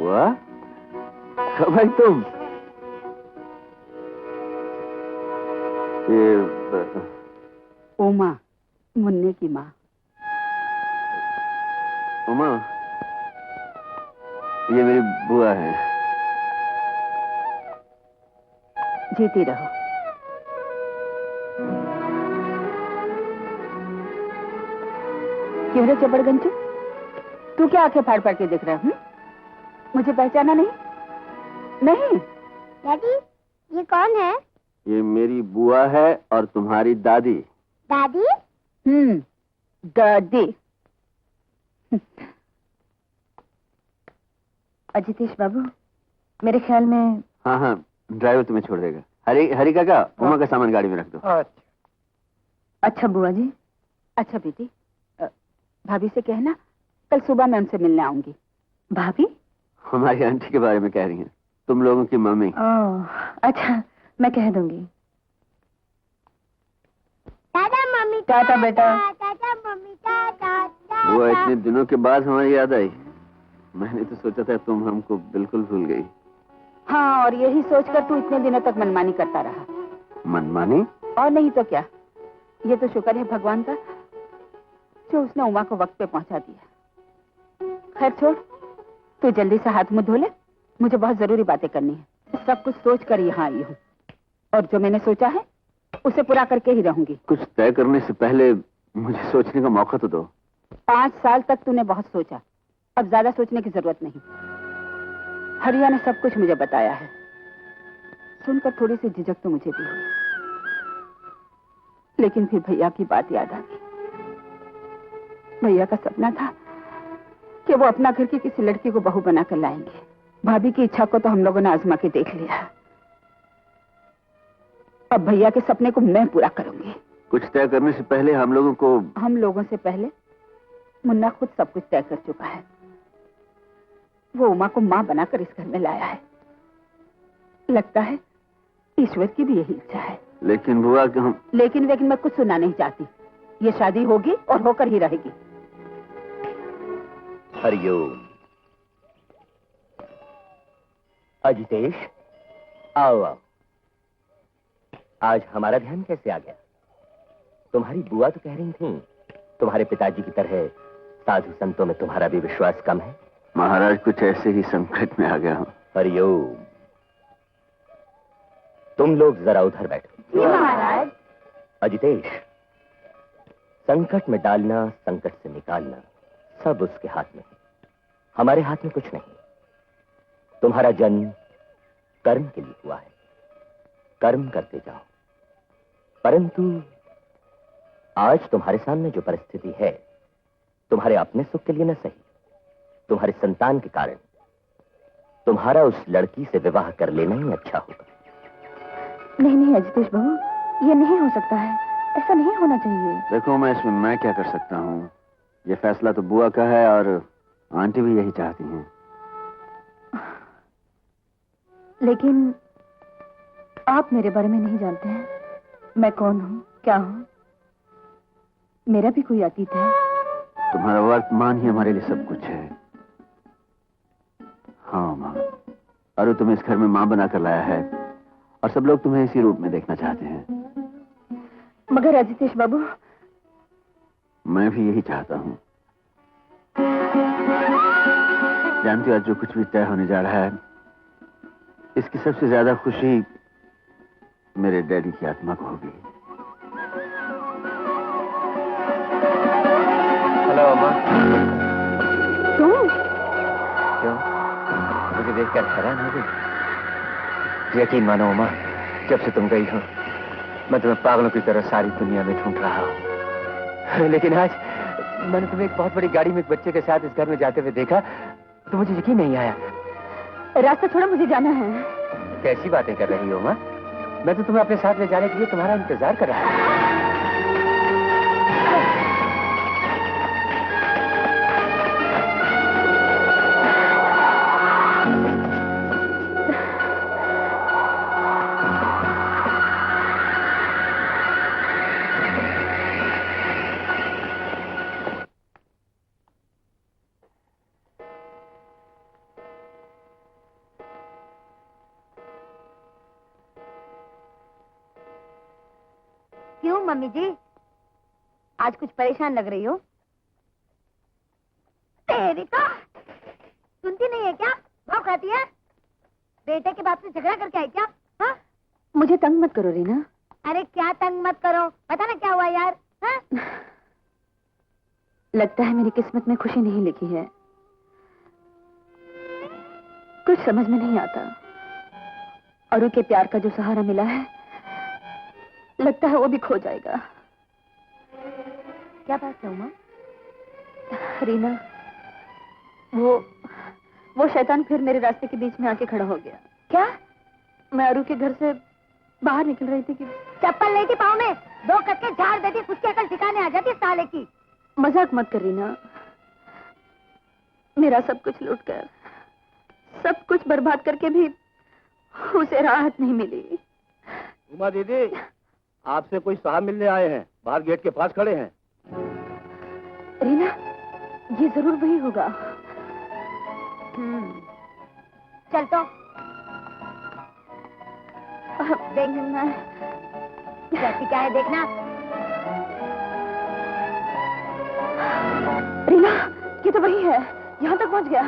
बुआ, कब आई तुम? ये उमा, मुन्ने की माँ। उमा, ये मेरी बुआ है। जीती रहो। क्यों रे चपड़गंजू, तू क्या आंखें फाड़ फाड़ के देख रहा है? मुझे पहचाना नहीं? नहीं? दादी, ये कौन है? ये मेरी बुआ है और तुम्हारी दादी। दादी? दादी। अजितेश बाबू, मेरे ख्याल में। हाँ हाँ, ड्राइवर तुम्हें छोड़ देगा। हरी काका, उमा का सामान गाड़ी में रख दो। अच्छा बुआ जी। अच्छा बेटी, भाभी से कहना कल सुबह मैं उनसे मिलने आऊंगी। भाभी? हमारी आंटी के बारे में कह रही हैं, तुम लोगों की मम्मी। ओह, अच्छा, मैं कह दूंगी। टाटा मम्मी। टाटा बेटा। टाटा मम्मी, टाटा। वो इतने दिनों के बाद हमारी याद आई। मैंने तो सोचा था तुम हमको बिल्कुल भूल गई। हाँ, और यही सोचकर तू इतने दिनों तक मनमानी करता रहा। मनमानी? और नहीं तो क्या। ये तो शुक्र है भगवान का जो उसने उमा को वक्त पे पहुंचा दिया। खैर छोड़, तू जल्दी से हाथ मुंह धो ले, मुझे बहुत जरूरी बातें करनी है। सब कुछ सोच कर यहाँ आई हूँ और जो मैंने सोचा है उसे पूरा करके ही रहूंगी। कुछ तय करने से पहले मुझे सोचने का मौका तो दो। 5 साल तक तूने बहुत सोचा, अब ज्यादा सोचने की जरूरत नहीं। हरिया ने सब कुछ मुझे बताया है। सुनकर थोड़ी सी झिझक तो मुझे भी हुई, लेकिन फिर भैया की बात याद आ गई। भैया का सपना था कि वो अपना घर की किसी लड़की को बहू बनाकर लाएंगे। भाभी की इच्छा को तो हम लोगों ने आजमा के देख लिया। अब भैया के सपने को मैं पूरा करूंगी। कुछ तय करने से पहले हम लोगों से पहले मुन्ना खुद सब कुछ तय कर चुका है। वो उमा को मां बनाकर इस घर में लाया है। लगता है ईश्वर की भी यही इच्छा है। लेकिन बुआ कि हम लेकिन मैं कुछ सुनना नहीं चाहती। ये शादी होगी और होकर ही रहेगी। हरिओम। अजितेश, आओ आओ। आज हमारा ध्यान कैसे आ गया? तुम्हारी बुआ तो कह रही थी तुम्हारे पिताजी की तरह साधु संतों में तुम्हारा भी विश्वास कम है। महाराज, कुछ ऐसे ही संकट में आ गया हूँ। हरिओम। तुम लोग जरा उधर बैठो। महाराज। अजितेश, संकट में डालना, संकट से निकालना सब उसके हाथ में है, हमारे हाथ में कुछ नहीं। तुम्हारा जन्म कर्म के लिए हुआ है, कर्म करते जाओ। परंतु आज तुम्हारे सामने जो परिस्थिति है, तुम्हारे अपने सुख के लिए न सही, तुम्हारे संतान के कारण तुम्हारा उस लड़की से विवाह कर लेना ही अच्छा होगा। नहीं अजितेश बाबू, ये नहीं हो सकता है। ऐसा नहीं होना चाहिए। देखो, मैं क्या कर सकता हूँ? ये फैसला तो बुआ का है और आंटी भी यही चाहती हैं। लेकिन आप मेरे बारे में नहीं जानते हैं। मैं कौन हूँ, क्या हूँ? मेरा भी कोई अतीत है। तुम्हारा वर्तमान ही हमारे लिए सब कुछ है। हाँ माँ, अरु तुम्हें इस घर में माँ बनाकर लाया है और सब लोग तुम्हें इसी रूप में देखना चाहते हैं। मगर अजितेश बाबू, मैं भी यही चाहता हूँ। जानती हो, आज जो कुछ भी तय होने जा रहा है, इसकी सबसे ज्यादा खुशी मेरे डैडी की आत्मा को होगी। हेलो अम्मा। तुम? क्यों, मुझे देखकर हैरान हो गई? यकीन मानो अम्मा, जब से तुम गई हो मैं तुम्हें पागलों की तरह सारी दुनिया में ढूंढ रहा हूँ। लेकिन आज मैंने तुम्हें एक बहुत बड़ी गाड़ी में एक बच्चे के साथ इस घर में जाते हुए देखा तो मुझे यकीन नहीं आया। रास्ता छोड़ो, मुझे जाना है। कैसी बातें कर रही हो माँ? मैं तो तुम्हें अपने साथ ले जाने के लिए तुम्हारा इंतजार कर रहा हूँ। हूँ मम्मी जी। आज कुछ परेशान लग रही हो। तेरी तो सुनती नहीं है क्या? भाव खाती है? बेटे के बाप से झगड़ा करके आई क्या? हाँ? मुझे तंग मत करो रीना। अरे क्या तंग मत करो, पता ना क्या हुआ यार। हाँ? लगता है मेरी किस्मत में खुशी नहीं लिखी है। कुछ समझ में नहीं आता। अरु के प्यार का जो सहारा मिला है, लगता है वो भी खो जाएगा। क्या बात है उमा? रीना, वो शैतान फिर मेरे रास्ते के बीच में आके खड़ा हो गया। क्या? मैं अरु के घर से बाहर निकल रही थी कि चप्पल नहीं थी पाँव में, 2 कटके झाड़ देती, उसकी अकल ठिकाने आ जाती साले की। मजाक मत कर रीना। मेरा सब कुछ लूट कर, सब कुछ बर्बाद करके भी उसे राहत नहीं मिली। उमा दीदी, आपसे कोई साहब मिलने आए हैं, बाहर गेट के पास खड़े हैं। रीना, ये जरूर वही होगा। चल तो देखना कैसी क्या है देखना। रीना, ये तो वही है, यहाँ तक पहुँच गया।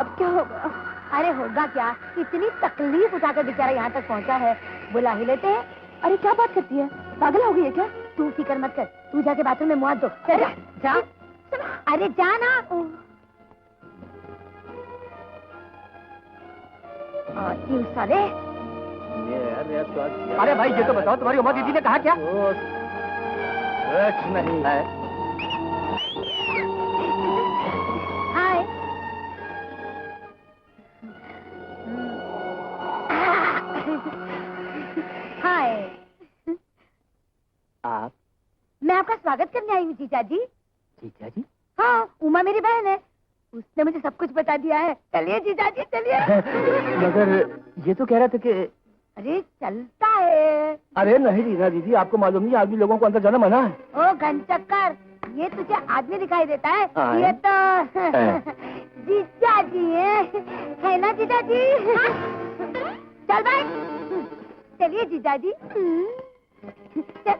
अब क्या होगा? अरे होगा क्या, इतनी तकलीफ उठाकर बेचारा यहाँ तक पहुँचा है, बुला ही लेते हैं। अरे क्या बात करती है, पागल हो गई है क्या? तू फिक्र मत कर, तू जाके बाथरूम में मुँह धो। चल जा। अरे जा ना। क्यों साले? अरे भाई ये तो बताओ, तुम्हारी उमा दीदी ने कहा क्या? कुछ नहीं है। हाय। हाय। आप? मैं आपका स्वागत करने आई हूँ जीजा जी। जीजा जी? हाँ, उमा मेरी बहन है, उसने मुझे सब कुछ बता दिया है। चलिए जीजा जी चलिए। मगर ये तो कह रहा था कि... अरे चलता है। अरे नहीं रीना दीदी, आपको मालूम नहीं आदमी लोगों को अंदर जाना मना है। ओ घनचक्कर, ये तुझे आदमी दिखाई देता है? हाँ। ये तो जीजा जी है ना जीजा जी? चल भाई, चलिए जीजा जी। चल।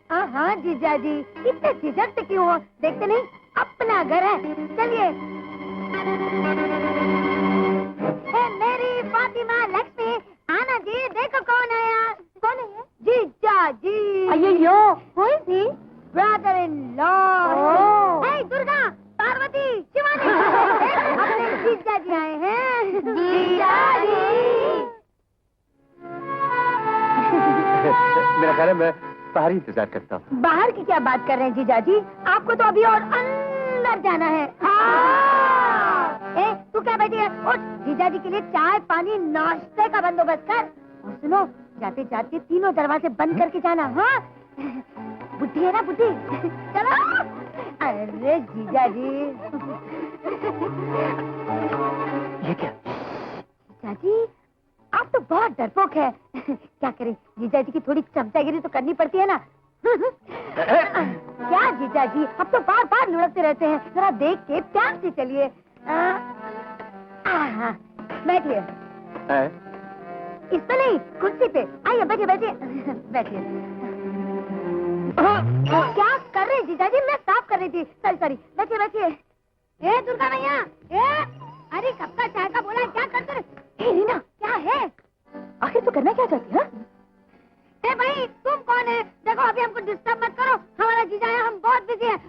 हाँ जीजा जी, इतने झिझकते क्यों हो? देखते नहीं अपना घर है, चलिए। मेरी फातिमा लक्ष्मी, आना जी, देखो कौन आया। कौन है? जीजा जी। अय्यो, Who is he? Brother-in-law. Hey Durga, Parvati, Shivani, अपने जीजा जी आए हैं। जीजा जी। मेरा ख्याल है मैं बाहर ही इंतजार करता हूँ। बाहर की क्या बात कर रहे हैं जीजा जी? आपको तो अभी और अंदर जाना है। तू क्या बैठी है? उठ, जीजा जी के लिए चाय पानी नाश्ते का बंदोबस्त कर। और सुनो, जाते जाते तीनों दरवाजे बंद करके जाना। हाँ, बुद्धि है ना बुद्धि? चलो। अरे जीजा जी। ये क्या? जीजा जी, आप तो बहुत डरपोक है। क्या करें, जीजा जी की थोड़ी चमचागिरी तो करनी पड़ती है ना। क्या जीजा जी, अब तो बार बार लुढ़कते रहते हैं, जरा देख के प्यार से चलिए। बैठिए। इस पे नहीं, कुर्सी पे। आइए बैठिए बैठिए बैठिए। क्या कर रहे जीजा जी? मैं साफ कर रही थी। सॉरी, बैठिए बैठिए। ए दुर्गा मैया, अरे कब का चाय का बोला, क्या करते रहे? रीना, क्या है? आखिर तो करना क्या चाहती है? ए भाई, तुम कौन है? देखो अभी हमको डिस्टर्ब मत करो, हमारा जीजा है, हम बहुत बिजी हैं।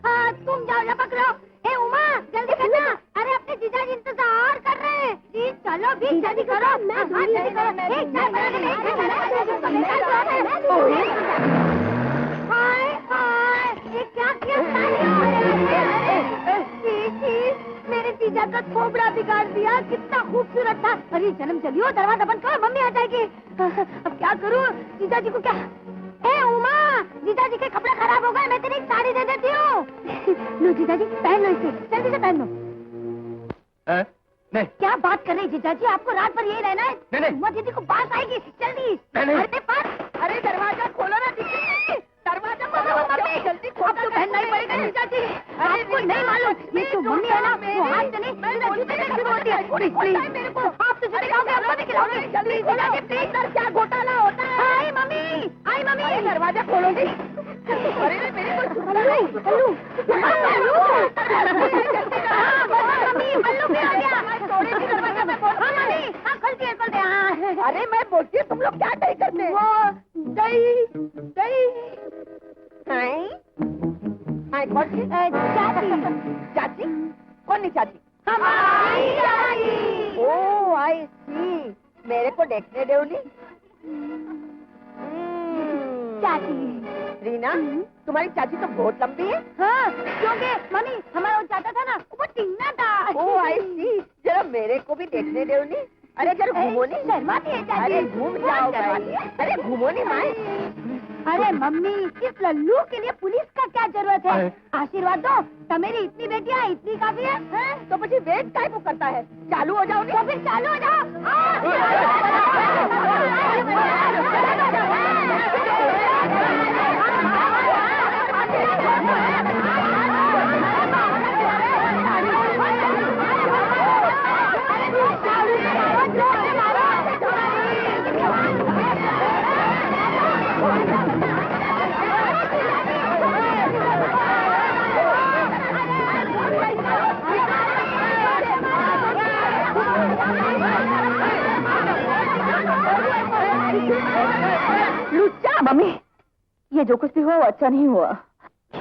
तुम जाओ, लपक रहो। ए उमा, जल्दी करना। अरे अपने जीजा जी इंतजार कर रहे हैं। जी चलो भी जल्दी करो। जल्दी करो। हाय हाय, ये क्या किया? मेरे जीजा का खोपड़ा बिगाड़ दिया, कितना खूबसूरत था। अरे जन्म चलियो, दरवाजा बंद करो, मम्मी आ जाएगी। अब क्या करूं? जीजा जी को क्या? ए उमा, जीजा जी के कपड़े खराब हो गए, मैं तेरी एक साड़ी दे देती हूँ। लो जीजा जी, पहन लो इसे, जल्दी से पहन लो। नहीं। क्या बात कर रहे जीजा जी, आपको रात भर यही रहना है? नहीं। उमा दीदी को बात आएगी, जल्दी। नहीं। अरे पर, अरे दरवाजा खोलो ना दीदी, दरवाजा खोलो मम्मी, जल्दी खोलो। अब तो पहनना ही पड़ेगा जीजा जी। आपको नहीं मालूम, ये तो मम्मी है ना, वो हाथ से नहीं, जूते से शुरू होती है। प्लीज, आप तो जूते खाओगे, हमको भी खिलाओगे। जल्दी जीजा जी, प्लीज। क्या घोटाला होता है? आई मम्मी, दरवाजा खोलो जी। अरे मेरी कोई सुनता नहीं। बल्लू भी आ गया। थोड़ी सी दरवाजा में बोल। मम्मी, हाँ खोल दे। अरे मैं बोलती हूँ तुम लोग क्या दही करते? वो दही। कौन सी? चाची। कौन नी चाची? हमारी चाची। ओ आई सी। मेरे को देखने दो नी। चाची। रीना, तुम्हारी चाची तो बहुत लंबी है। हाँ, क्योंकि मम्मी हमारा वो चाचा था ना, वो टीना था। ओ आई सी। जरा मेरे को भी देखने दो नी। अरे जरा घूमो नी। शर्माती है चाची। अरे घूम जाओ। अरे घूमो नी माए। अरे मम्मी, इस लल्लू के लिए पुलिस का क्या जरूरत है? आशीर्वाद दो। तो मेरी इतनी बेटियां इतनी काफी है। तो પછી वेट काय को करता है? चालू हो जाओ। तो फिर चालू हो जाओ। लुच्चा। मम्मी, ये जो कुछ भी हुआ वो अच्छा नहीं हुआ।